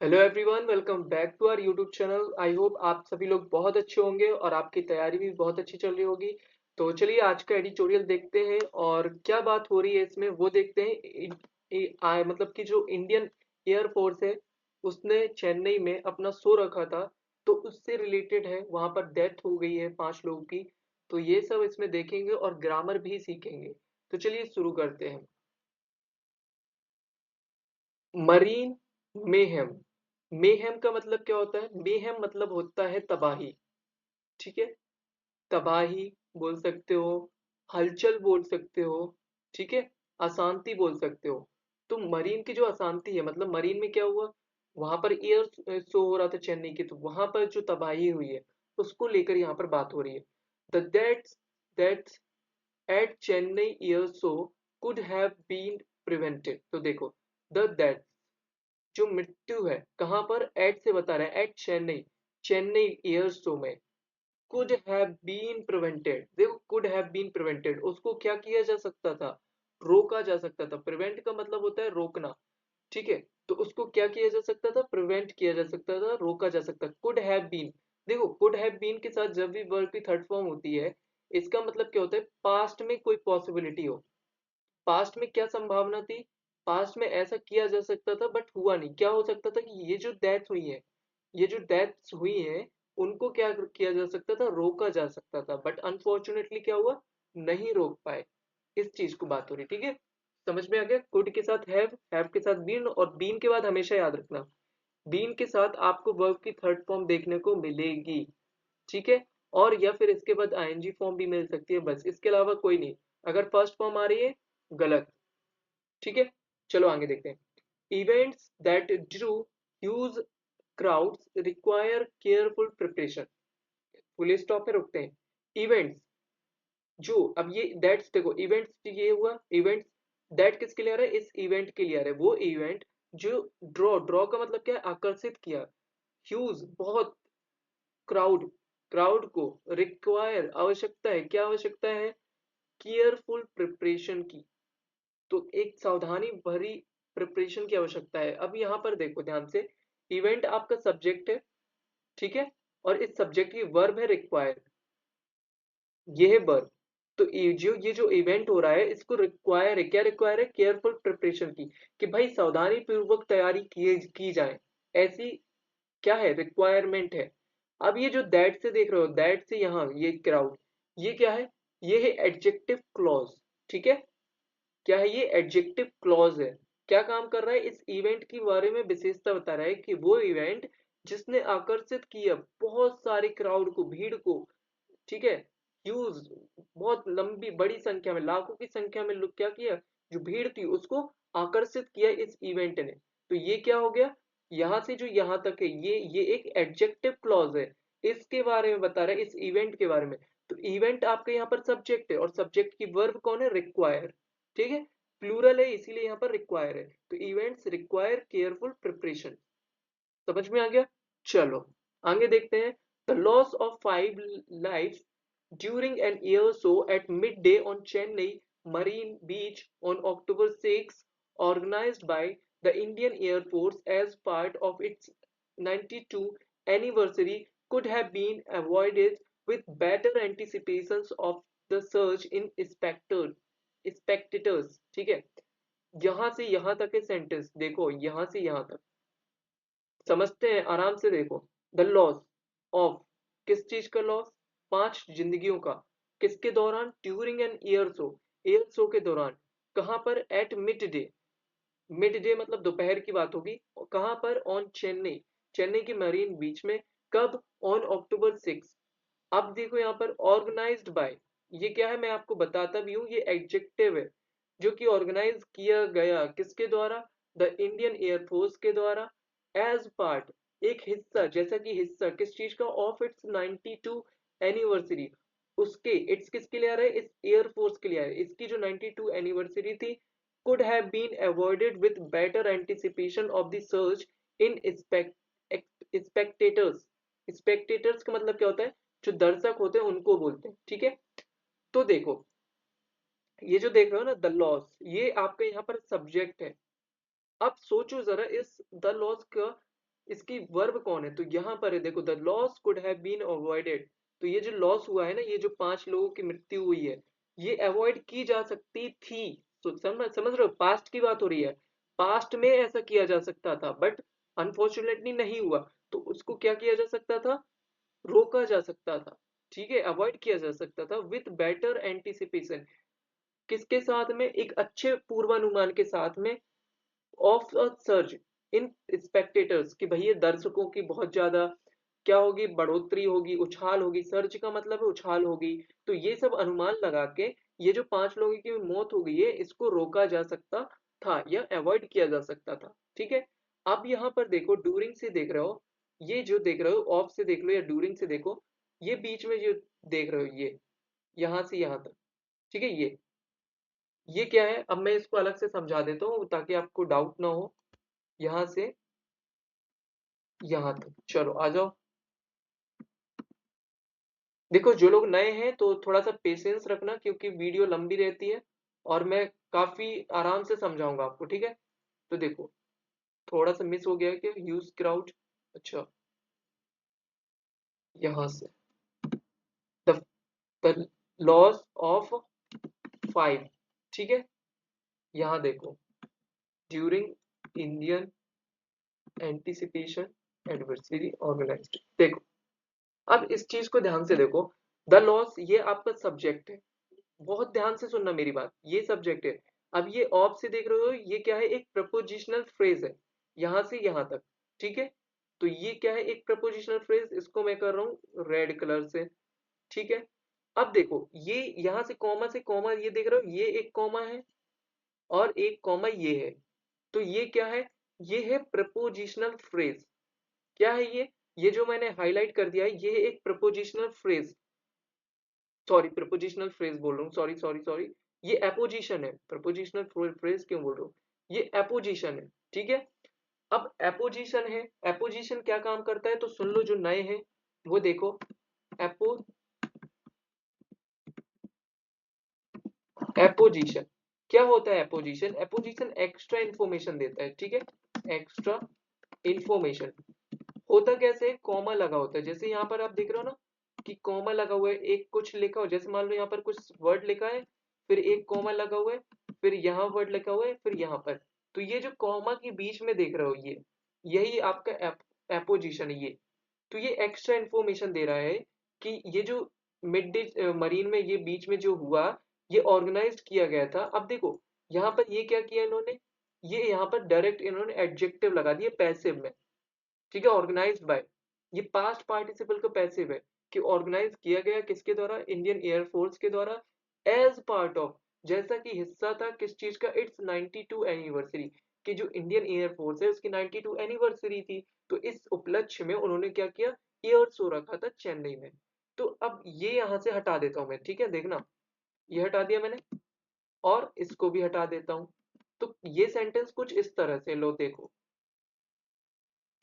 Hello everyone, welcome back to our YouTube channel. I hope आप सभी लोग बहुत अच्छे होंगे और आपकी तैयारी भी बहुत अच्छी चल रही होगी। तो चलिए आज का एडिटोरियल देखते हैं और क्या बात हो रही है इसमें वो देखते हैं। मतलब कि जो इंडियन एयर फोर्स है उसने चेन्नई में अपना शो रखा था, तो उससे रिलेटेड है। वहां पर डेथ हो गई है 5 लोगों की। तो ये सब इसमें देखेंगे और ग्रामर भी सीखेंगे। तो चलिए शुरू करते हैं। Marine mayhem. मेहम का मतलब क्या होता है? मेहम मतलब होता है तबाही। ठीक है। तबाही बोल सकते हो, हलचल बोल सकते हो, ठीक है, अशांति बोल सकते हो। तो मरीन की जो अशांति है, मतलब मरीन में क्या हुआ, वहां पर एयर शो हो रहा था चेन्नई की, तो वहां पर जो तबाही हुई है उसको लेकर यहाँ पर बात हो रही है। The that's at Chennai air show could have been prevented. तो देखो, द दैट जो मृत्यु है कहाँ पर, एट से बता रहा है, at Chennai, Chennai air show में कुड हैव बीन प्रिवेंटेड। देखो, कुड हैव बीन प्रिवेंटेड, उसको क्या किया जा सकता था? रोका जा सकता था। प्रिवेंट का मतलब होता है रोकना। ठीक है। तो उसको क्या किया जा सकता था? प्रिवेंट किया जा सकता था, रोका जा सकता। कुड हैव बीन, देखो कुड हैव बीन के साथ जब भी वर्ब की थर्ड फॉर्म होती है, इसका मतलब क्या होता है? पास्ट में कोई पॉसिबिलिटी हो। पास्ट में क्या संभावना थी? पास्ट में ऐसा किया जा सकता था बट हुआ नहीं। क्या हो सकता था कि ये जो डेथ हुई है, ये जो डेथ्स हुई है, उनको क्या किया जा सकता था? रोका जा सकता था, बट अनफॉर्चुनेटली क्या हुआ? नहीं रोक पाए। इस चीज को बात हो रही। ठीक है। समझ में आ गया? कुड के साथ हैव के साथ बीन, और बीन के बाद हमेशा याद रखना, बीन के साथ आपको वर्ब की थर्ड फॉर्म देखने को मिलेगी। ठीक है। और या फिर इसके बाद आईएनजी फॉर्म भी मिल सकती है, बस इसके अलावा कोई नहीं। अगर फर्स्ट फॉर्म आ रही है, गलत। ठीक है। चलो आगे देखते हैं। Events that Drew huge crowds require careful preparation. Full stop पे रुकते हैं। इवेंट्स जो, अब ये दैट्स, देखो इवेंट्स ये हुआ इवेंट्स, दैट किसके लिए आ रहा है? इस इवेंट के लिए आ रहा है। वो इवेंट जो ड्रॉ, ड्रॉ का मतलब क्या है? आकर्षित किया। ह्यूज बहुत, क्राउड, क्राउड को, रिक्वायर आवश्यकता है। क्या आवश्यकता है? केयरफुल प्रिपरेशन की। तो एक सावधानी भरी प्रिपरेशन की आवश्यकता है। अब यहाँ पर देखो ध्यान से, इवेंट आपका सब्जेक्ट है, ठीक है, और इस सब्जेक्ट की वर्ब है रिक्वायर, ये है वर्ब। तो ये जो इवेंट हो रहा है, इसको रिक्वायर है, क्या रिक्वायर है? केयरफुल प्रिपरेशन की, कि भाई सावधानी पूर्वक तैयारी की जाए, ऐसी क्या है? रिक्वायरमेंट है। अब ये जो दैट से देख रहे हो, दैट से यहाँ ये क्राउड, ये क्या है? ये है एडजेक्टिव क्लॉज। ठीक है। क्या है ये? एडजेक्टिव क्लॉज है। क्या काम कर रहा है? इस इवेंट के बारे में विशेषता बता रहा है कि वो इवेंट जिसने आकर्षित किया बहुत सारी क्राउड को, भीड़ को, ठीक है, ह्यूज, बहुत लंबी बड़ी संख्या में, लाखों की संख्या में लोग क्या किया, जो भीड़ थी उसको आकर्षित किया इस इवेंट ने। तो ये क्या हो गया? यहां से जो यहां तक है, ये एक एडजेक्टिव क्लॉज है, इसके बारे में बता रहा है, इस इवेंट के बारे में। तो इवेंट आपके यहाँ पर सब्जेक्ट है, और सब्जेक्ट की वर्ब कौन है? रिक्वायर। ठीक है। प्लूरल है इसीलिए यहाँ पर रिक्वायर है। तो इवेंट्स रिक्वायर केयरफुल प्रिपरेशन। समझ में आ गया? चलो आगे देखते हैं। The loss of 5 lives during an air show at midday on Chennai Marine Beach on October 6, organized by the Indian Air Force as part of its 92 anniversary, could have been avoided with better anticipations of the surge in spectators। ठीक है। यहां से यहां तक के sentence देखो, यहां से यहां तक समझते हैं, आराम से देखो। द लॉस ऑफ, किस चीज का लॉस? 5 जिंदगियों का। किसके दौरान? During an air show, air show के दौरान। कहां पर? At mid day, mid day मतलब दोपहर की बात होगी। कहां पर? ऑन चेन्नई, चेन्नई की मरीन बीच में। कब? On October 6। अब देखो यहाँ पर ऑर्गेनाइज्ड बाय, ये क्या है मैं आपको बताता भी हूँ, ये एडजेक्टिव है, जो कि ऑर्गेनाइज किया गया किसके द्वारा? द इंडियन एयरफोर्स के द्वारा। एज पार्ट, एक हिस्सा, जैसा कि हिस्सा किस चीज का? ऑफ इट्स 92 एनिवर्सरी, उसके, इट्स किसके लिए आ रहा है? इस एयरफोर्स के लिए आ रहा है। इसकी जो 92 एनिवर्सरी थी, could have been avoided with better anticipation of the surge in spectators। spectators का मतलब क्या होता है? जो दर्शक होते हैं उनको बोलते हैं। ठीक है। तो देखो, ये जो देख रहे हो ना, द लॉस, ये आपके यहाँ पर सब्जेक्ट है। अब सोचो जरा, इस द लॉस का इसकी वर्ब कौन है, तो यहाँ पर है देखो, the loss could have been avoided. तो ये जो लॉस हुआ है ना, ये जो 5 लोगों की मृत्यु हुई है, ये अवॉइड की जा सकती थी। तो समझ रहे हो, पास्ट की बात हो रही है, पास्ट में ऐसा किया जा सकता था, बट अनफॉर्चुनेटली नहीं हुआ। तो उसको क्या किया जा सकता था, रोका जा सकता था, ठीक है, अवॉइड किया जा सकता था विथ बेटर एंटिसिपेशन। किसके साथ में, एक अच्छे पूर्वानुमान के साथ में, of a surge in spectators, कि भैया दर्शकों की बहुत ज्यादा क्या होगी, बढ़ोतरी होगी, उछाल होगी, सर्ज का मतलब है उछाल होगी। तो ये सब अनुमान लगा के ये जो 5 लोगों की मौत हो गई है, इसको रोका जा सकता था या अवॉइड किया जा सकता था, ठीक है। अब यहाँ पर देखो, ड्यूरिंग से देख रहे हो, ये जो देख रहे हो, ऑफ से देख लो या ड्यूरिंग से देखो, ये बीच में जो देख रहे हो, ये यहाँ से यहाँ तक, ठीक है, ये क्या है, अब मैं इसको अलग से समझा देता हूँ ताकि आपको डाउट ना हो। यहाँ से यहाँ तक, चलो आ जाओ। देखो, जो लोग नए हैं तो थोड़ा सा पेशेंस रखना, क्योंकि वीडियो लंबी रहती है और मैं काफी आराम से समझाऊंगा आपको, ठीक है। तो देखो, थोड़ा सा मिस हो गया है कि यूज क्राउड, अच्छा, यहाँ से द द लॉस ऑफ 5, ठीक है। यहाँ देखो, during Indian anticipation adversary organised, देखो, अब इस चीज को ध्यान से देखो, द लॉस ये आपका सब्जेक्ट है, बहुत ध्यान से सुनना मेरी बात, ये सब्जेक्ट है। अब ये ऑफ से देख रहे हो, ये क्या है, एक प्रपोजिशनल फ्रेज है, यहां से यहां तक, ठीक है। तो ये क्या है, एक प्रपोजिशनल फ्रेज, इसको मैं कर रहा हूँ रेड कलर से, ठीक है। अब देखो, ये यहां से कॉमा ये देख रहे हो, ये एक कॉमा है और एक कॉमा ये है। तो ये क्या है, ये है प्रपोजिशनल फ्रेज। क्या है ये जो मैंने हाईलाइट कर दिया है, ये है एक prepositional phrase, sorry prepositional phrase बोल रहा हूँ, सॉरी सॉरी सॉरी, ये एपोजिशन है, प्रपोजिशनल फ्रेज क्यों बोल रहा हूँ, ये एपोजिशन है, ठीक है। अब एपोजिशन है, एपोजिशन क्या काम करता है, तो सुन लो जो नए हैं वो देखो, एपो एपोजिशन क्या होता है, एपोजिशन, एपोजिशन एक्स्ट्रा इंफॉर्मेशन देता है, ठीक है, एक्स्ट्रा इंफॉर्मेशन। होता कैसे, कॉमा लगा होता है, जैसे यहाँ पर आप देख रहे हो ना कि कॉमा लगा हुआ है, एक कुछ लिखा हो, जैसे मान लो यहाँ पर कुछ वर्ड लिखा है, फिर एक कॉमा लगा हुआ है, फिर यहाँ वर्ड लिखा हुआ है, फिर यहाँ पर, तो ये जो कॉमा के बीच में देख रहे हो, ये यही आपका एपोजिशन है ये। तो ये एक्स्ट्रा इंफॉर्मेशन दे रहा है कि ये जो मिड डे मरीन में ये बीच में जो हुआ, ये ऑर्गेनाइज्ड किया गया था। अब देखो, यहाँ पर ये क्या किया इन्होंने, ये यहाँ पर डायरेक्ट इन्होंने एडजेक्टिव लगा दिए पैसिव में, ठीक है, ऑर्गेनाइज्ड बाय, ये पास्ट पार्टिसिपल का पैसिव है कि ऑर्गेनाइज किया गया किसके द्वारा, इंडियन एयरफोर्स के द्वारा, एज पार्ट ऑफ, जैसा कि हिस्सा था किस चीज का, इट्स 92 एनिवर्सरी, कि जो इंडियन एयरफोर्स है उसकी 92 एनिवर्सरी थी। तो इस उपलक्ष्य में उन्होंने क्या किया, एयर शो रखा था चेन्नई में। तो अब ये यहां से हटा देता हूं मैं, ठीक है, देखना, ये हटा दिया मैंने और इसको भी हटा देता हूं। तो ये सेंटेंस कुछ इस तरह से, लो देखो,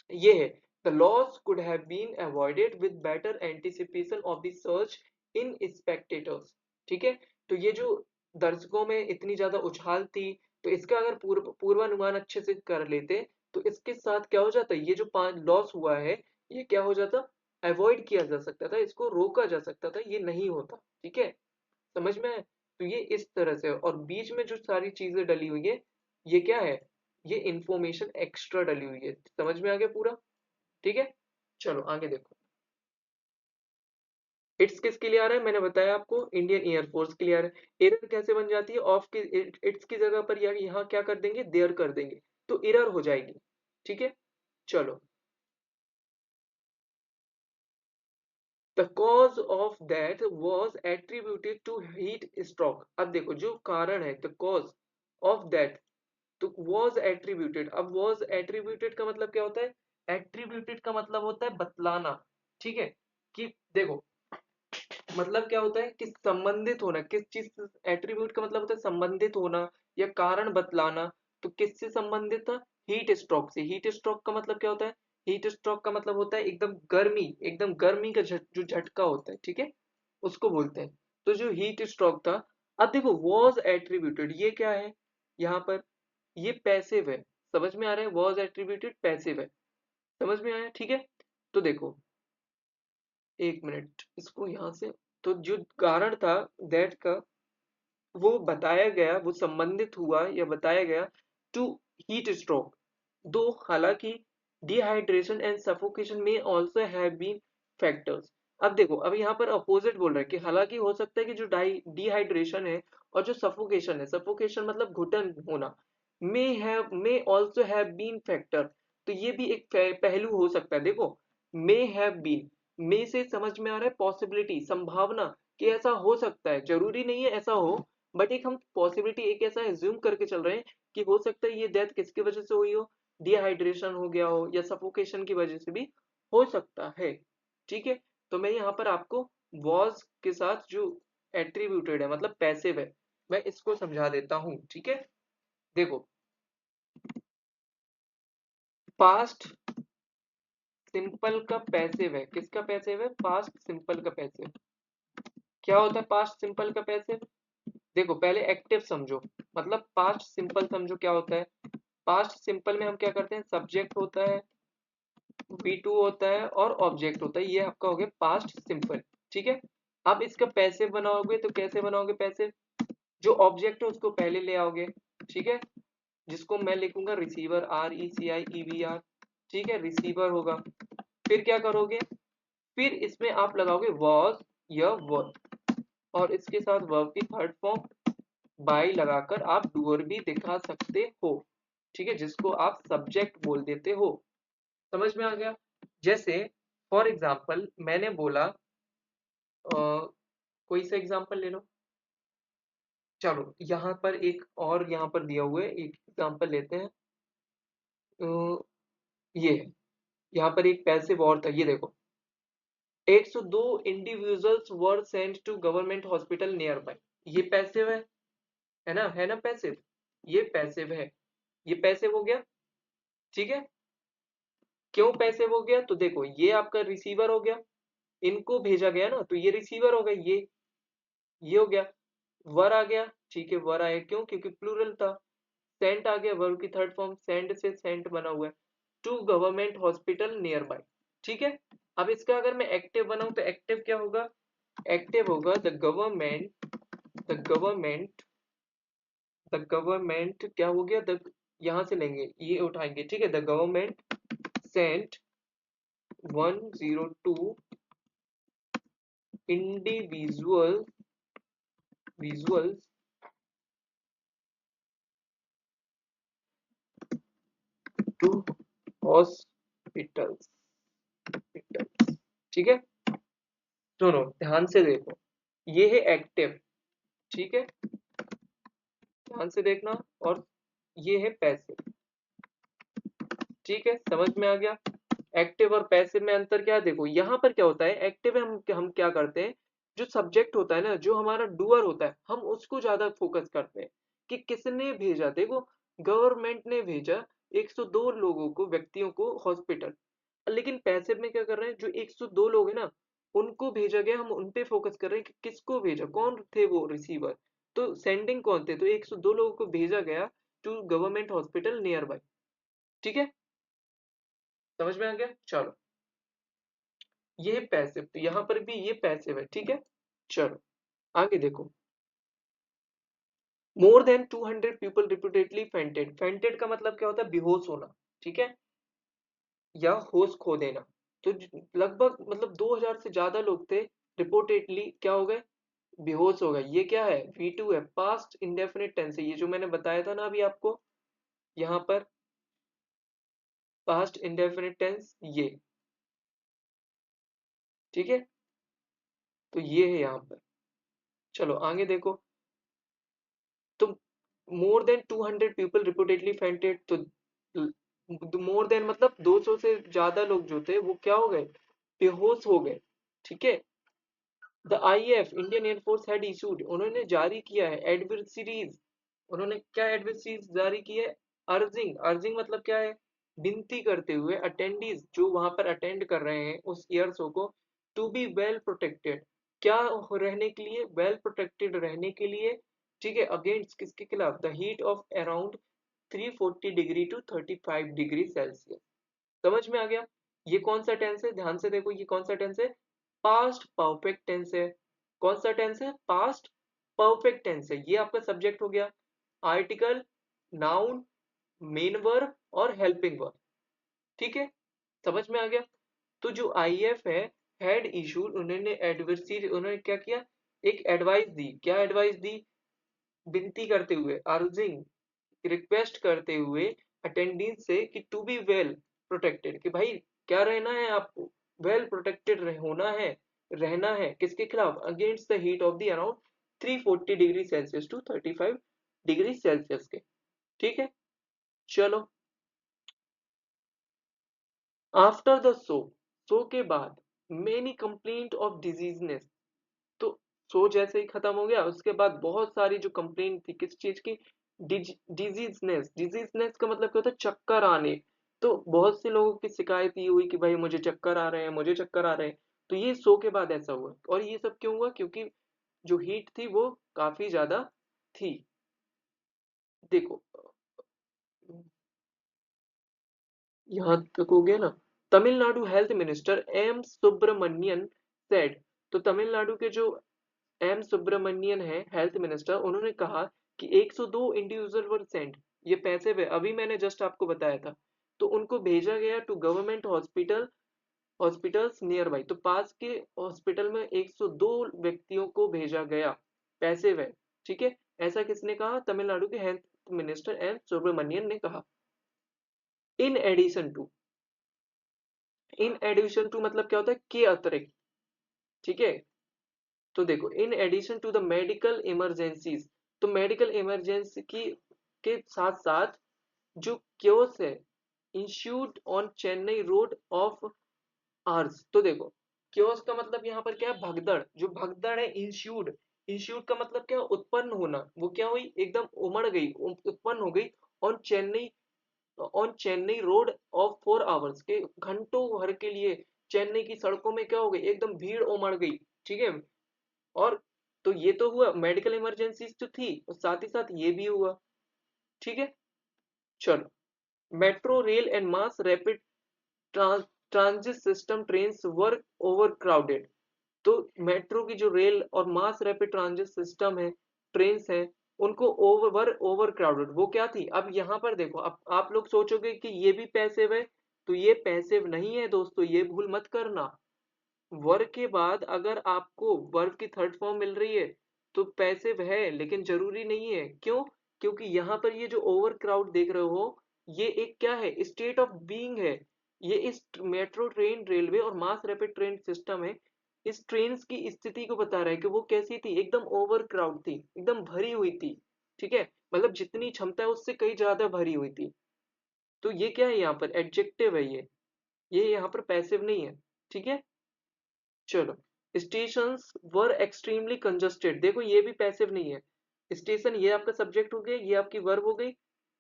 ये है, the loss could have been avoided with better anticipation of the search in spectators, ठीक है। तो ये जो दर्शकों में इतनी ज्यादा उछाल थी, तो इसका अगर पूर्वानुमान अच्छे से कर लेते, तो इसके साथ क्या हो जाता, ये जो 5 लॉस हुआ है, ये क्या हो जाता, अवॉइड किया जा सकता था, इसको रोका जा सकता था, ये नहीं होता, ठीक है, समझ में आया? तो ये इस तरह से, और बीच में जो सारी चीजें डली हुई है, ये क्या है, ये इंफॉर्मेशन एक्स्ट्रा डली हुई है, समझ में आ गया पूरा, ठीक है। चलो आगे देखो, इट्स किसके लिए आ रहा है, मैंने बताया आपको, इंडियन एयरफोर्स के लिए आ रहा है। एरर कैसे बन जाती है, ऑफ की इट्स की जगह पर या यहाँ क्या कर देंगे, देयर कर देंगे, तो एरर हो जाएगी, ठीक है। चलो, the cause of that was attributed to heat stroke. अब देखो, जो कारण है, द कॉज ऑफ दैट, तो वॉज एट्रीब्यूटेड, अब वॉज एट्रीब्यूटेड का मतलब क्या होता है, एट्रीब्यूटेड का मतलब होता है बतलाना, ठीक है, कि देखो, मतलब क्या होता है कि संबंधित होना, किस चीज से, एट्रीब्यूट का मतलब होता है संबंधित होना या कारण बतलाना। तो किससे संबंधित था, हीट स्ट्रोक से। हीट स्ट्रोक का मतलब क्या होता है, हीट स्ट्रोक का मतलब होता है एकदम गर्मी का जो झटका होता है, ठीक है, उसको बोलते हैं। तो जो हीट स्ट्रोक था, अब देखो वॉज एट्रीब्यूटेड, ये क्या है, यहाँ पर ये पैसिव है, समझ में आ रहा है, वॉज एट्रीब्यूटेड पैसिव है। समझ में आया? ठीक है, तो देखो एक मिनट इसको यहाँ से, तो जो कारण था दैट का वो बताया गया, वो संबंधित हुआ या बताया गया टू हीट स्ट्रोक, दो हालांकि डिहाइड्रेशन एंड सफोकेशन में ऑल्सो हैव बीन फैक्टर्स। अब देखो, अब यहाँ पर अपोजिट बोल रहा है कि हालांकि हो सकता है कि जो डिहाइड्रेशन है और जो सफोकेशन है, सफोकेशन मतलब घुटन होना, may also have been factor, तो ये भी एक पहलू हो सकता है। देखो, मे हैव बीन, मे से समझ में आ रहा है पॉसिबिलिटी, संभावना कि ऐसा हो सकता है, जरूरी नहीं है ऐसा हो, बट एक हम पॉसिबिलिटी एक ऐसा एज्यूम करके चल रहे हैं कि हो सकता है ये डेथ किसकी वजह से हुई हो, डिहाइड्रेशन हो गया हो या सफोकेशन की वजह से भी हो सकता है। ठीक है, तो मैं यहाँ पर आपको वॉज के साथ जो एट्रीब्यूटेड है मतलब पैसिव है, मैं इसको समझा देता हूँ। ठीक है, देखो पास्ट सिंपल का पैसिव है, किसका पैसिव है, पास्ट सिंपल का पैसिव। क्या होता है पास्ट सिंपल का पैसिव? देखो पहले एक्टिव समझो, मतलब पास्ट सिंपल समझो क्या होता है। पास्ट सिंपल में हम क्या करते हैं, सब्जेक्ट होता है, V2 होता है और ऑब्जेक्ट होता है, ये आपका हो गया पास्ट सिंपल। ठीक है, अब इसका पैसिव बनाओगे तो कैसे बनाओगे पैसिव, जो ऑब्जेक्ट है उसको पहले ले आओगे। ठीक है, जिसको मैं लिखूंगा रिसीवर, RECIEVR। ठीक है, रिसीवर होगा। फिर क्या करोगे, फिर इसमें आप लगाओगे वॉज या वर, और इसके साथ वर्ब की थर्ड फॉर्म बाई लगाकर आप डूअर भी दिखा सकते हो। ठीक है, जिसको आप सब्जेक्ट बोल देते हो। समझ में आ गया? जैसे फॉर एग्जाम्पल मैंने बोला कोई सा एग्जाम्पल ले लो, चलो यहाँ पर एक और यहाँ पर दिया हुआ है, एक एग्जाम्पल लेते हैं। अ, ये है, यहाँ पर एक पैसिव और था, ये देखो 102 individuals were sent to government hospital nearby, ये पैसिव है ना, है ना पैसिव, ये पैसिव है, ये पैसिव हो गया। ठीक है, क्यों पैसिव हो गया, तो देखो ये आपका रिसीवर हो गया, इनको भेजा गया ना, तो ये रिसीवर हो गया, ये हो गया, वर आ गया। ठीक है, वर आया क्यों, क्योंकि प्लूरल था। सेंट आ गया, वर्ब की थर्ड फॉर्म सेंड से सेंट बना हुआ है, to government hospital nearby. ठीक है, अब इसका अगर मैं एक्टिव बनाऊं तो एक्टिव क्या होगा, एक्टिव होगा द गवर्नमेंट द गवर्नमेंट क्या हो गया, द यहां से लेंगे ये उठाएंगे। ठीक है, the government sent 102 individual visuals to hospitals. ठीक है, सुनो ध्यान से देखो, ये है एक्टिव। ठीक है, ध्यान से देखना, और ये है पैसिव। ठीक है, समझ में आ गया? एक्टिव और पैसिव में अंतर क्या है, देखो यहाँ पर क्या होता है, एक्टिव में हम क्या करते हैं, जो सब्जेक्ट होता है ना, जो हमारा डूअर होता है, हम उसको ज्यादा फोकस करते हैं कि किसने भेजा। देखो गवर्नमेंट ने भेजा 102 लोगों को, व्यक्तियों को हॉस्पिटल, लेकिन पैसिव में क्या कर रहे हैं, जो 102 लोग हैं ना उनको भेजा गया, हम उन पे फोकस कर रहे हैं कि किसको भेजा, कौन थे वो रिसीवर, तो सेंडिंग कौन थे, तो 102 लोगों को भेजा गया to government hospital nearby. ठीक है, समझ में आ गया? चलो ये पैसिव, तो यहां पर भी ये पैसिव है। ठीक है, चलो आगे देखो, more than 200 people reportedly fainted, fainted का मतलब क्या होता है, बेहोश होना। ठीक है, या होश खो देना, तो लगभग मतलब 2000 से ज्यादा लोग थे, रिपोर्टेडली क्या हो गए, बेहोश हो गए। ये क्या है, V2 है, पास्ट इंडेफिनिट टेंस है, ये जो मैंने बताया था ना अभी आपको, यहाँ पर पास्ट इंडेफिनिट टेंस ये। ठीक है, तो ये है यहाँ पर। चलो आगे देखो, तो more than 200 people reportedly fainted, तो मोर देन मतलब 200 से ज्यादा लोग जो थे वो क्या हो गए, बेहोश हो गए। ठीक है, the IAF Indian air force had issued, उन्होंने जारी किया है एडवर्सरीज, उन्होंने क्या एडवर्सरीज जारी की है, अर्जिंग, अर्जिंग मतलब क्या है, विनती करते हुए अटेंडीज जो वहां पर अटेंड कर रहे हैं उस एयर शो को, टू बी वेल प्रोटेक्टेड, क्या रहने के लिए, वेल प्रोटेक्टेड रहने के लिए। ठीक है, अगेंस्ट किसके खिलाफ, the heat of around 340 degree to 35 degree Celsius. समझ में आ गया? ये कौन सा टेंस है? ध्यान से देखो, ये कौन सा टेंस है? पास्ट परफेक्ट टेंस है। कौन सा टेंस है? पास्ट परफेक्ट टेंस है। ये आपका सब्जेक्ट हो गया। आर्टिकल, नाउन, मेन वर्ब और हेल्पिंग वर्ब। ठीक है, समझ में आ गया? तो जो आईएफ है, हेड इशूड, उन्होंने क्या किया? एक एडवाइस दी। क्या एडवाइस दी? विनती करते हुए, अर्जिंग, रिक्वेस्ट करते हुए अटेंडेंस से कि टू बी वेल प्रोटेक्टेड, कि भाई क्या रहना है आपको? वेल प्रोटेक्टेड होना है, रहना है। किसके खिलाफ? Against the heat of the around 340 degree Celsius to 35 degree Celsius के। ठीक है, चलो। आफ्टर द शो के बाद मेनी कंप्लेंट ऑफ डिजीजनेस। तो शो जैसे ही खत्म हो गया, उसके बाद बहुत सारी जो कंप्लेंट थी किस चीज की? डिजीजनेस। डिजीजनेस का मतलब क्या होता है? चक्कर आने। तो बहुत से लोगों की शिकायत ये हुई कि भाई मुझे चक्कर आ रहे हैं, मुझे चक्कर आ रहे हैं। तो ये शो के बाद ऐसा हुआ। और ये सब क्यों हुआ? क्योंकि जो हीट थी वो काफी ज्यादा थी। देखो, यहाँ तक हो गया ना? Tamil Nadu health minister M Subramanian said. तो तमिलनाडु के जो एम सुब्रमण्यन है हेल्थ मिनिस्टर, उन्होंने कहा कि 102 इंडिविजुअल वर सेंट। ये पैसे पे अभी मैंने जस्ट आपको बताया था। तो उनको भेजा गया to government hospitals nearby. तो पास के हॉस्पिटल में 102 व्यक्तियों को भेजा गया, पैसे वे। ठीक है, ऐसा किसने कहा? तमिलनाडु के हेल्थ मिनिस्टर एम सुब्रमण्यन ने कहा। In addition to, in addition to मतलब क्या होता है? के अतिरिक्त। ठीक है, तो देखो, इन addition to the medical emergencies. तो मेडिकल इमरजेंसी की के साथ साथ जो क्योस है, इंस्यूड on Chennai road of hours. तो देखो, क्योस का मतलब यहाँ पर क्या है? भगदड़। जो भगदड़ है, इंस्यूड, इंस्यूड का मतलब क्या? उत्पन्न होना। वो क्या हुई? एकदम उमड़ गई, उत्पन्न हो गई। On Chennai road of 4 hours, के घंटों भर के लिए चेन्नई की सड़कों में क्या हो गई? एकदम भीड़ उमड़ गई। ठीक है, और तो ये तो हुआ, मेडिकल इमरजेंसी तो थी, और साथ ही साथ ये भी हुआ। ठीक है, चलो। Metro rail and mass rapid transit system trains were over crowded. तो मेट्रो की जो रेल और मास रैपिड ट्रांजिट सिस्टम है, ट्रेन्स है, उनको ओवर क्राउडेड। वो क्या थी? अब यहाँ पर देखो, अब आप लोग सोचोगे कि ये भी पैसिव है। तो ये पैसिव नहीं है दोस्तों, ये भूल मत करना। वर्ग के बाद अगर आपको वर्ग की थर्ड फॉर्म मिल रही है तो पैसिव है, लेकिन जरूरी नहीं है। क्यों? क्योंकि यहाँ पर ये जो ओवर क्राउड देख रहे हो, ये एक क्या है? स्टेट ऑफ बीइंग है। ये इस मेट्रो ट्रेन, रेलवे और मास रैपिड ट्रेन सिस्टम है, इस ट्रेन की स्थिति को बता रहा है कि वो कैसी थी? एकदम ओवर क्राउड थी, एकदम भरी हुई थी। ठीक है, मतलब जितनी क्षमता है उससे कहीं ज्यादा भरी हुई थी। तो ये क्या है? यहाँ पर एडजेक्टिव है ये यहाँ पर पैसिव नहीं है। ठीक है, चलो। Stations were extremely congested. देखो, ये भी पैसिव नहीं है। स्टेशन ये आपका सब्जेक्ट हो गया, ये आपकी वर्ब हो गई।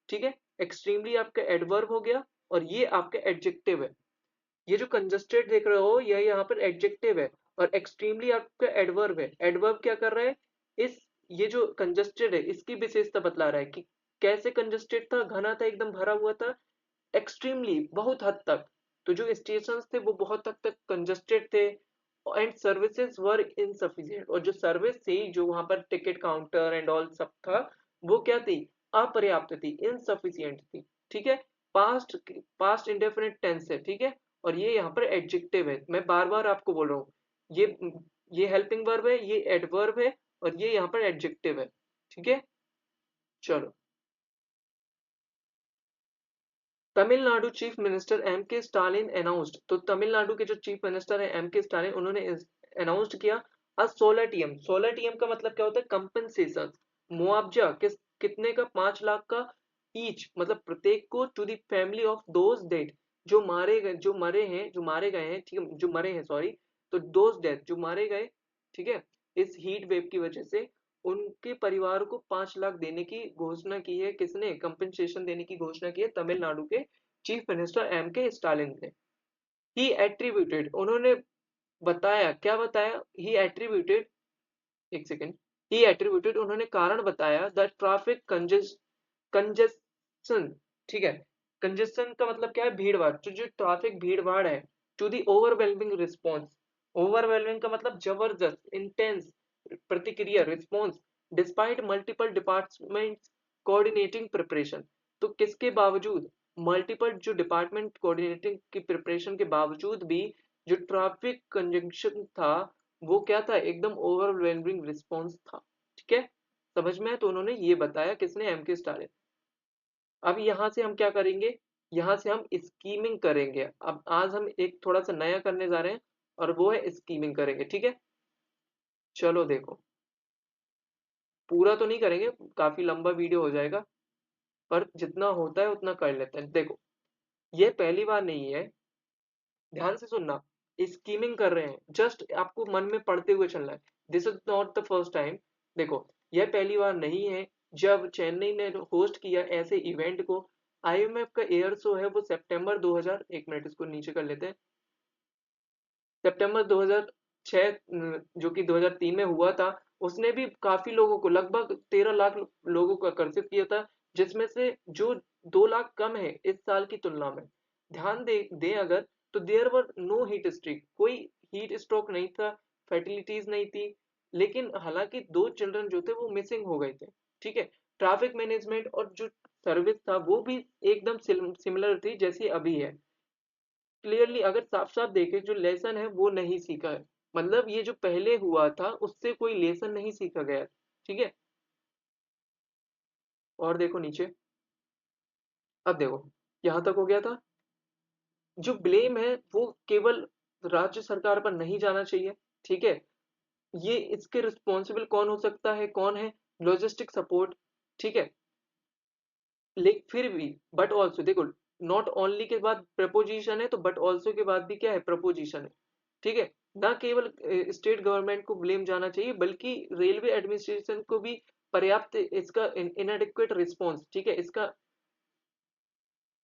ठीक है, एक्सट्रीमली आपका एडवर्ब हो गया, और ये आपका एडजेक्टिव है। ये जो कंजस्टेड देख रहे हो, यह यहाँ पर एडजेक्टिव है, और एक्सट्रीमली आपका एडवर्ब है। एडवर्ब क्या कर रहा है? इस ये जो कंजस्टेड है, इसकी विशेषता बतला रहा है कि कैसे कंजस्टेड था, घना था, एकदम भरा हुआ था। एक्सट्रीमली, बहुत हद तक। तो जो स्टेशन थे वो बहुत हद तक कंजस्टेड थे, एंड सर्विसेज वर इनसफिशिएंट। और जो सर्विस थी, जो वहां पर टिकट काउंटर एंड ऑल सब था, वो क्या थी? अपर्याप्त थी, इनसफिशिएंट थी। ठीक है, पास्ट पास्ट इंडेफिनिट टेंस है। ठीक है, और ये यहाँ पर एडजेक्टिव है। मैं बार बार आपको बोल रहा हूँ, ये हेल्पिंग वर्ब है, ये एडवर्ब है, और ये यहाँ पर एडजेक्टिव है। ठीक है, चलो। तमिलनाडु चीफ मिनिस्टर एम के स्टालिन अनाउंस्ड। तो तमिलनाडु के जो चीफ मिनिस्टर है एम के स्टालिन, उन्होंने अनाउंस्ड किया सोलर टीएम। सोलर टीएम का मतलब क्या होता है? कंपनसेशन, मुआवजा। कितने का? 5 लाख का। ईच मतलब प्रत्येक को, to the family of those dead, जो मारे गए, जो मारे गए हैं। ठीक है, जो मरे हैं, सॉरी। तो दोज डेथ, जो मारे गए। ठीक है, इस हीट वेव की वजह से उनके परिवार को 5 लाख देने की घोषणा की है। किसने? कंपनसेशन देने की घोषणा की है तमिलनाडु के चीफ मिनिस्टर एम के स्टालिन ने। ही एट्रीब्यूटेड, उन्होंने बताया। क्या बताया? ही एट्रीब्यूटेड, एक सेकेंड। ही एट्रीब्यूटेड, उन्होंने कारण बताया द ट्रैफिक कंजेशन। ठीक है, कंजेशन का मतलब क्या है, भीड़ भाड़, जो ट्रैफिक भीड़ भाड़ है, to the overwhelming response, overwhelming का मतलब जबरदस्त, इंटेंस प्रतिक्रिया, response, despite multiple departments coordinating preparation. तो किसके बावजूद, मल्टीपल जो डिपार्टमेंट कोऑर्डिनेटिंग की प्रिपरेशन के बावजूद भी जो ट्रैफिक कंजंक्शन था वो क्या था, एकदम ओवरवेलमिंग रिस्पॉन्स था। ठीक है, समझ में है? तो उन्होंने ये बताया, किसने, एम के स्टालिन। अब यहाँ से हम क्या करेंगे, यहाँ से हम स्कीमिंग करेंगे। अब आज हम एक थोड़ा सा नया करने जा रहे हैं और वो है स्कीमिंग करेंगे। ठीक है, चलो देखो, पूरा तो नहीं करेंगे, काफी लंबा वीडियो हो जाएगा, पर जितना होता है उतना कर लेते हैं। देखो, ये पहली बार नहीं है, ध्यान से सुनना, स्कीमिंग कर रहे हैं, जस्ट आपको मन में पढ़ते हुए चलना है, this is not the first time. देखो, यह पहली बार नहीं है जब चेन्नई ने होस्ट किया ऐसे इवेंट को। आईएमएफ का एयर शो है वो सितंबर 2000, एक मिनट इसको नीचे कर लेते हैं, सितंबर 2006, जो कि 2003 में हुआ था। उसने भी काफी लोगों को, लगभग 13 लाख लोगों को आकर्षित किया था, जिसमें से जो 2 लाख कम है इस साल की तुलना में। ध्यान दे अगर, तो there were no heat streak, कोई हीट स्ट्रोक नहीं था, फैटिलिटीज नहीं थी, लेकिन हालांकि 2 चिल्ड्रन जो थे वो मिसिंग हो गए थे। ठीक है, ट्रैफिक मैनेजमेंट और जो सर्विस था वो भी एकदम सिमिलर थी जैसी अभी है। क्लियरली अगर साफ साफ देखें, जो लेसन है वो नहीं सीखा है, मतलब ये जो पहले हुआ था उससे कोई लेसन नहीं सीखा गया है। ठीक है, और देखो नीचे, अब देखो, यहां तक हो गया था। जो ब्लेम है वो केवल राज्य सरकार पर नहीं जाना चाहिए। ठीक है, ये इसके रिस्पॉन्सिबल कौन हो सकता है, कौन है, लॉजिस्टिक सपोर्ट। ठीक है, लेकिन फिर भी, बट ऑल्सो देखो, नॉट ओनली के बाद प्रपोजिशन है, तो बट ऑल्सो के बाद भी क्या है, प्रपोजिशन है। ठीक है, ना केवल स्टेट गवर्नमेंट को ब्लेम जाना चाहिए, बल्कि रेलवे एडमिनिस्ट्रेशन को भी पर्याप्त इसका इनएडिक्वेट रिस्पॉन्स, ठीक है, इसका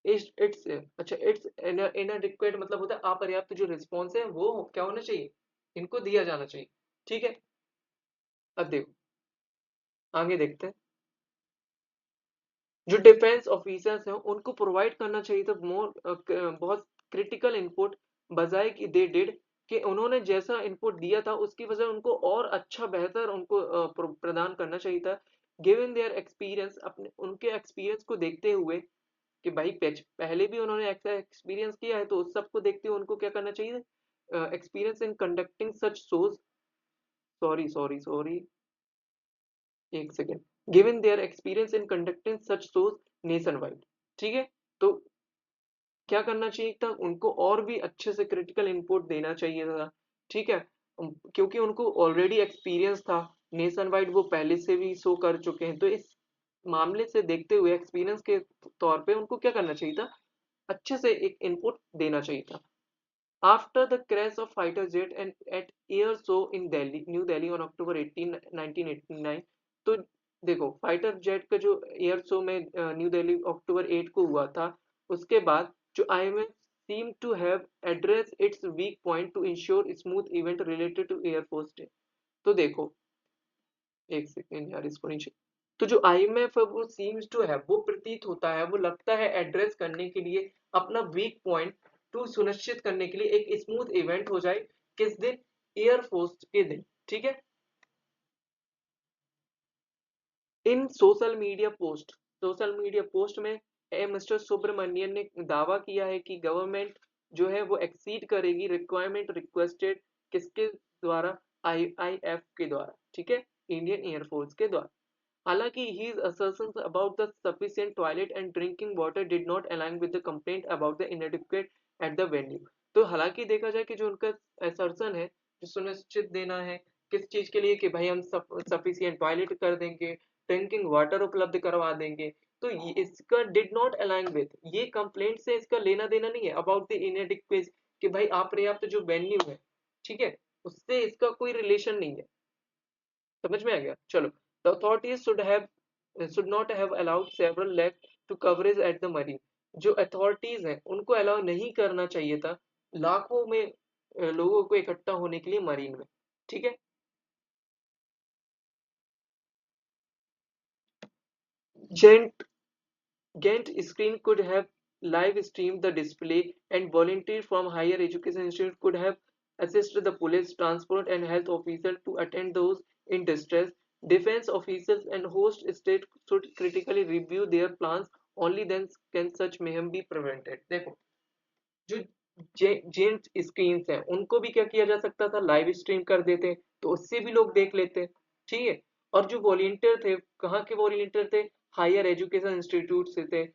इट्स अच्छा, इट्स इनएडिक्वेट मतलब होता है अपर्याप्त, जो रिस्पॉन्स है वो क्या होना चाहिए, इनको दिया जाना चाहिए। ठीक है, अब देखो, आगे देखते हैं। जो डिफेंस ऑफिसर्स हैं उनको प्रोवाइड करना चाहिए था मोर, बहुत क्रिटिकल इनपुट, बजाय कि दे डिड, कि उन्होंने जैसा इनपुट दिया था उसकी वजह उनको और अच्छा बेहतर उनको प्रदान करना चाहिए था। गिवन देयर एक्सपीरियंस, अपने उनके एक्सपीरियंस को देखते हुए, कि भाई पहले भी उन्होंने ऐसा एक्सपीरियंस किया है, तो उस सबको देखते हुए उनको क्या करना चाहिए, experience in conducting such shows, sorry sorry sorry, एक second, given their experience in conducting such shows nationwide. ठीक है, तो क्या करना चाहिए था, उनको और भी अच्छे से क्रिटिकल इनपुट देना चाहिए था। ठीक है, क्योंकि उनको ऑलरेडी एक्सपीरियंस था नेशन वाइड, वो पहले से भी शो कर चुके हैं, तो इस मामले से देखते हुए एक्सपीरियंस के तौर पे उनको क्या करना चाहिए था, अच्छे से एक इनपुट देना चाहिए था। After the crash of fighter jet and at air show in Delhi, New Delhi on October 18 1989। तो देखो, फाइटर जेट का जो एयर शो में न्यू दिल्ली अक्टूबर 8 को हुआ था, उसके बाद जो IMF seem to have addressed its weak point to ensure smooth event related to Air Force Day। तो देखो, एक सेकेंड यार, इसको नीचे, तो जो आईएमएफ है वो सीम्स टू है, वो प्रतीत होता है, वो लगता है एड्रेस करने के लिए अपना वीक पॉइंट टू सुनिश्चित करने के लिए एक स्मूथ इवेंट हो जाए, किस दिन, एयरफोर्स के दिन। ठीक है, इन सोशल मीडिया पोस्ट में मिस्टर सुब्रमण्यन ने दावा किया है कि गवर्नमेंट जो है वो एक्सीड करेगी रिक्वायरमेंट रिक्वेस्टेड, किसके द्वारा, आईआईएफ के द्वारा। ठीक है, इंडियन एयरफोर्स के द्वारा। हालांकि his assertions about the sufficient toilet and drinking water did not align with the complaint about the inadequate at the venue। तो हालांकि देखा जाए कि जो उनका assertion है, जो सुनिश्चित देना है किस चीज के लिए, कि भाई हम सफिशियंट टॉयलेट कर देंगे, ड्रिंकिंग वाटर उपलब्ध करवा देंगे, तो इसका डिड नॉट अलाइन विद, ये कंप्लेंट से इसका लेना देना नहीं है, अबाउट द इनएडिक्वेट, कि भाई अपर्याप्त जो वेन्यू है, ठीक है, उससे इसका कोई रिलेशन नहीं है। समझ में आ गया, चलो। The authorities should not have allowed several lakhs to coverage at the marine। जो अथॉरिटीज हैं उनको अलाउ नहीं करना चाहिए था लाखों में लोगों को इकट्ठा होने के लिए मरीन में। ठीक है, जेंट गेंट screen could have live streamed the display, and volunteers from higher education institutes could have assisted the police, transport, and health officers to attend those in distress. Defense officers and host state should critically review their plans. Only then can such mayhem be prevented. देखो जो gent screens हैं उनको भी क्या किया जा सकता था, लाइव स्ट्रीम कर देते तो उससे भी लोग देख लेते। ठीक है। और जो वॉलंटियर थे, कहाँ के वॉलंटियर थे, हायर एजुकेशन इंस्टीट्यूट से थे,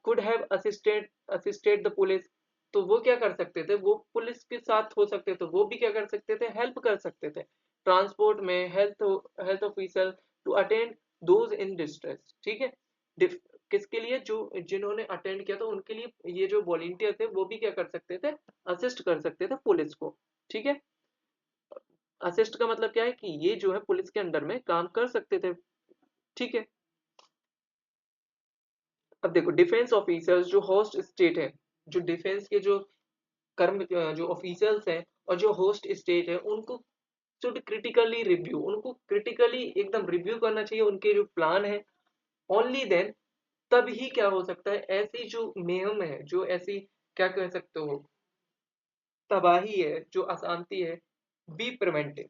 could have assisted the police, तो वो क्या कर सकते थे, वो पुलिस के साथ हो सकते थे, वो भी क्या कर सकते थे, हेल्प कर सकते थे ट्रांसपोर्ट में, health health officer to attend those in distress. ठीक है। किसके लिए, जो जिन्होंने अटेंड किया था उनके लिए ये जो वॉलंटियर थे वो भी क्या कर सकते थे, असिस्ट कर सकते थे पुलिस को। ठीक है। असिस्ट का मतलब क्या है कि ये जो है पुलिस के अंडर में काम कर सकते थे। ठीक है। अब देखो डिफेंस ऑफिसर्स जो होस्ट स्टेट है, जो डिफेंस के जो कर्म जो ऑफिसर्स हैं और जो होस्ट स्टेट है उनको शुड क्रिटिकली रिव्यू, उनको क्रिटिकली एकदम रिव्यू करना चाहिए उनके जो प्लान है। ओनली देन, तब ही क्या हो सकता है, ऐसी जो मेहम है, जो ऐसी क्या कह सकते हो, तबाही है, जो अशांति है, बी प्रिवेंटेड,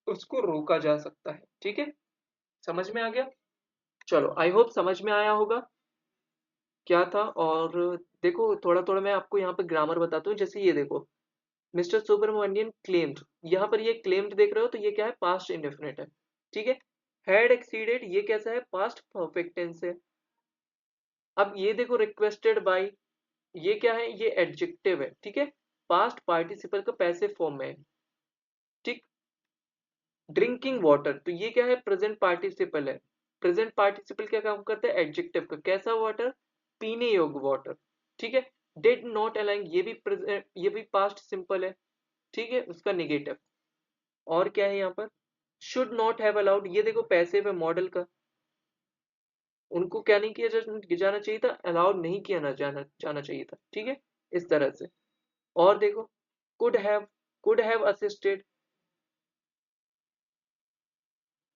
उसको रोका जा सकता है। ठीक है। समझ में आ गया। चलो आई होप समझ में आया होगा क्या था। और देखो थोड़ा थोड़ा मैं आपको यहाँ पे ग्रामर बताता हूँ। जैसे ये देखो, मिस्टर सुब्रमण्यन क्लेम्ड, यहाँ पर ये क्लेम्ड देख रहे हो तो ये क्या है, पास्ट इंडेफिनिट है। ठीक है। हैड एक्सीडेड, ये कैसा है, पास्ट परफेक्ट टेंस है। अब ये देखो रिक्वेस्टेड बाय, ये क्या है, ये एडजेक्टिव है। ठीक है। पास्ट पार्टिसिपल का पैसिव फॉर्म में है। ठीक। ड्रिंकिंग वाटर, तो ये क्या है, प्रेजेंट पार्टिसिपल है। प्रेजेंट पार्टिसिपल क्या काम करता है, एडजेक्टिव का, कैसा वाटर, पीने योग्य वाटर। ठीक है। डिड नॉट अलाइन, ये भी ये भी पास्ट सिंपल है। ठीक है, उसका निगेटिव। और क्या है यहाँ पर, शुड नॉट हैव अलाउड, ये देखो पैसिव है मॉडल का, उनको क्या नहीं किया जाना चाहिए था, अलाउड नहीं किया ना जाना जाना चाहिए था। ठीक है। इस तरह से। और देखो कुड हैव असिस्टेड,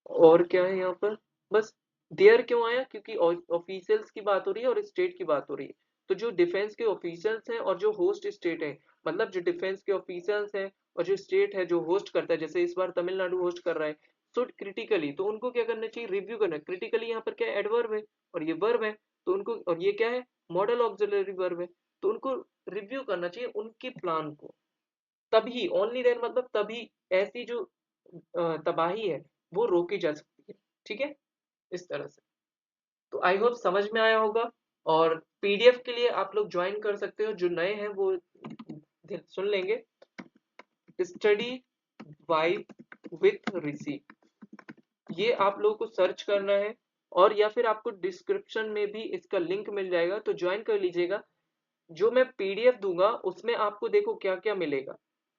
और क्या है यहाँ पर, बस देयर क्यों आया, क्योंकि ऑफिशियल्स की बात हो रही है और स्टेट की बात हो रही है। तो जो डिफेंस के ऑफिशियल्स हैं और जो होस्ट स्टेट है, मतलब जो डिफेंस के ऑफिशियल्स हैं और जो स्टेट है जो होस्ट करता है, जैसे इस बार तमिलनाडु होस्ट कर रहा है, शुड क्रिटिकली, तो उनको क्या करना चाहिए, रिव्यू करना। क्रिटिकली यहाँ पर क्या है, एडवर्ब है और ये वर्ब है, तो उनको, और ये क्या है, मॉडल ऑक्सिलरी वर्ब है, तो उनको रिव्यू करना चाहिए उनके प्लान को। तभी, ओनली देन मतलब तभी ऐसी जो तबाही है वो रोकी जा सकती है। ठीक है। इस तरह से। तो आई होप समझ में आया होगा। और पीडीएफ के लिए आप लोग ज्वाइन कर सकते हो, जो नए हैं वो सुन लेंगे, स्टडी वाइब विथ ऋषि, ये आप लोगों को सर्च करना है। और या फिर आपको डिस्क्रिप्शन में भी इसका लिंक मिल जाएगा, तो ज्वाइन कर लीजिएगा। जो मैं पीडीएफ दूंगा उसमें आपको देखो क्या क्या मिलेगा।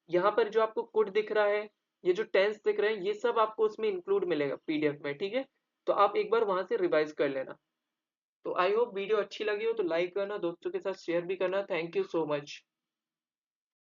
यहाँ पर जो आपको कोड दिख रहा है, ये जो टेंस दिख रहे हैं, ये सब आपको उसमें इंक्लूड मिलेगा पीडीएफ में। ठीक है। तो आप एक बार वहां से रिवाइज कर लेना। तो आई होप वीडियो अच्छी लगी हो तो लाइक करना, दोस्तों के साथ शेयर भी करना। Thank you so much.